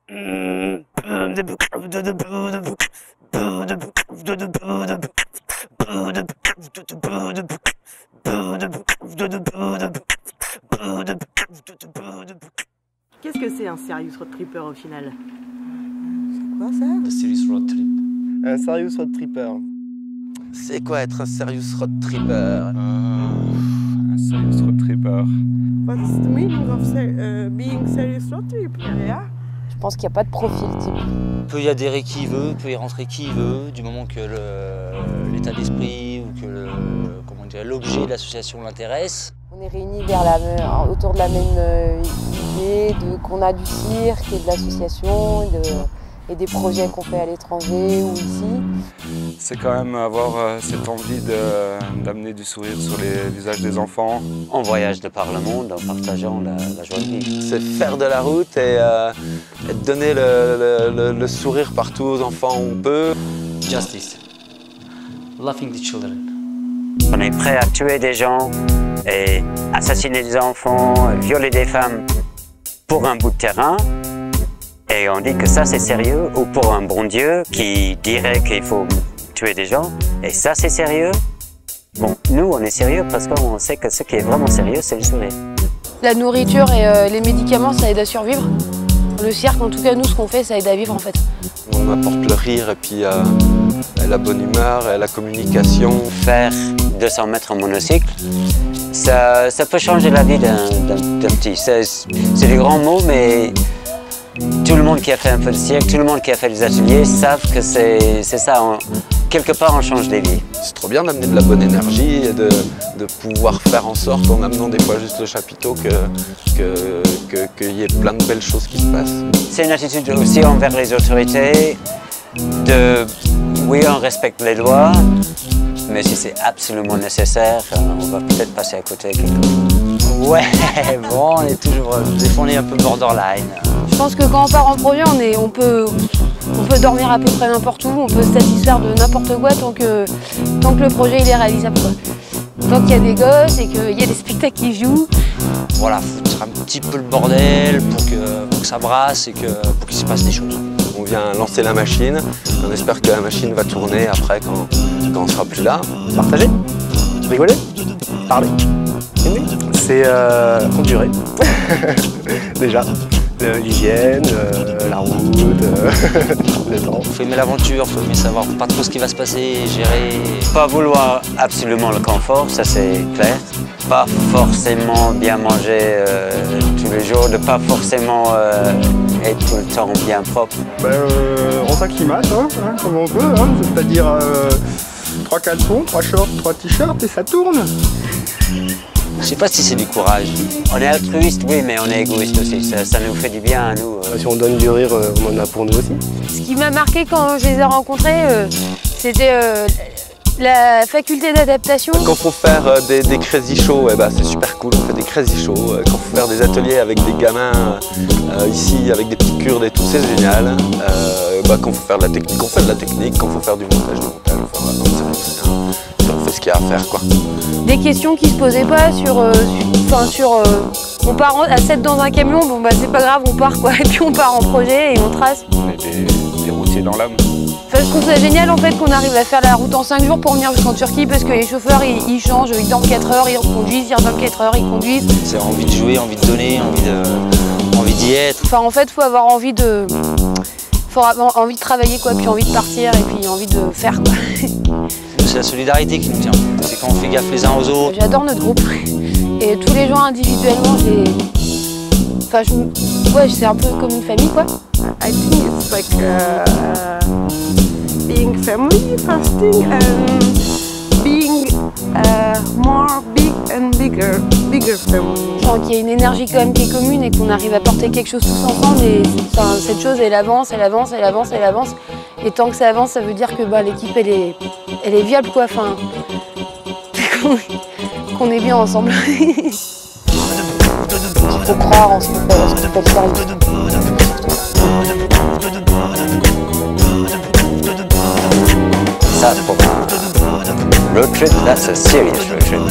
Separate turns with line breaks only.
Qu'est-ce que c'est un serious road tripper au final?
C'est quoi ça?
The serious road trip.
Un serious road tripper.
C'est quoi être un serious road tripper?
Un serious road tripper.
What's the meaning of being serious road trip? Yeah.
Je pense qu'il n'y a pas de profil type.
Peut y adhérer qui il veut, peut y rentrer qui il veut, du moment que l'état d'esprit ou que l'objet de l'association l'intéresse.
On est réunis autour de la même idée, qu'on a du cirque et de l'association et des projets qu'on fait à l'étranger ou ici.
C'est quand même avoir cette envie d'amener du sourire sur les visages des enfants.
On voyage de par le monde en partageant la joie de vivre.
C'est faire de la route et donner le sourire partout aux enfants où on peut.
Justice. Loving the children. On est prêt à tuer des gens et assassiner des enfants, violer des femmes pour un bout de terrain. Et on dit que ça c'est sérieux, ou pour un bon Dieu qui dirait qu'il faut tuer des gens, et ça c'est sérieux. Bon, nous on est sérieux parce qu'on sait que ce qui est vraiment sérieux c'est le sourire.
La nourriture et les médicaments ça aide à survivre. Le cirque en tout cas nous ce qu'on fait ça aide à vivre en fait.
On apporte le rire et puis la bonne humeur et la communication.
Faire 200 mètres en monocycle, ça peut changer la vie d'un petit. C'est des grands mots mais tout le monde qui a fait un peu de cirque, tout le monde qui a fait des ateliers savent que c'est ça, quelque part on change des vies.
C'est trop bien d'amener de la bonne énergie et de pouvoir faire en sorte, en amenant des fois juste le chapiteau, qu'il y ait plein de belles choses qui se passent.
C'est une attitude aussi envers les autorités, oui on respecte les lois, mais si c'est absolument nécessaire, on va peut-être passer à côté quelque chose.
Ouais, bon, des fois on est un peu borderline.
Je pense que quand on part en projet, on peut dormir à peu près n'importe où, on peut se satisfaire de n'importe quoi tant que le projet il est réalisable. Tant qu'il y a des gosses et qu'il y a des spectacles qui jouent.
Voilà, foutre un petit peu le bordel pour que ça brasse et pour qu'il se passe des choses.
On vient lancer la machine, on espère que la machine va tourner après quand on sera plus là.
Partager, rigoler, parler, aimer. C'est endurer, déjà. L'hygiène, la route, le temps.
Faut aimer l'aventure, faut aimer savoir pas trop ce qui va se passer, gérer.
Pas vouloir absolument le confort, ça c'est clair. Pas forcément bien manger tous les jours, de pas forcément être tout le temps bien propre.
On s'acclimate, comme on peut, c'est-à-dire 3 caleçons, 3 shorts, 3 t-shirts et ça tourne.
Je sais pas si c'est du courage.
On est altruiste, oui, mais on est égoïste aussi. Ça nous fait du bien à nous.
Si on donne du rire, on en a pour nous aussi.
Ce qui m'a marqué quand je les ai rencontrés, c'était la faculté d'adaptation.
Quand il faut faire des crazy shows, c'est super cool, on fait des crazy shows. Quand il faut faire des ateliers avec des gamins ici, avec des petites kurdes et tout, c'est génial. Quand il faut faire de la technique, on fait de la technique. Quand il faut faire du montage, on fait ce qu'il y a à faire, quoi.
Des questions qui se posaient pas on part à 7 dans un camion, c'est pas grave, on part quoi, et puis on part en projet et on trace.
On est des routiers dans l'âme.
Enfin, je trouve ça génial en fait qu'on arrive à faire la route en 5 jours pour venir jusqu'en Turquie parce que les chauffeurs ils changent, ils dorment 4 heures, ils conduisent, ils redorment 4 heures, ils conduisent.
C'est envie de jouer, envie de donner, envie d'y être.
Enfin en fait faut avoir envie de travailler quoi, puis envie de partir et puis envie de faire quoi.
C'est la solidarité qui nous tient. C'est quand on fait gaffe les uns aux autres.
J'adore notre groupe. Et tous les gens individuellement, c'est un peu comme une famille quoi.
I think it's like being family first thing and being more big and bigger family.
Je sens qu'il y a une énergie quand même qui est commune et qu'on arrive à porter quelque chose tous ensemble et cette chose elle avance, elle avance, elle avance, elle avance. Et tant que ça avance, ça veut dire que l'équipe elle est viable quoi. Enfin, qu'on est bien ensemble. Il faut croire en ce qu'on peut faire.
Ça pour moi, road trip, that's a serious road trip.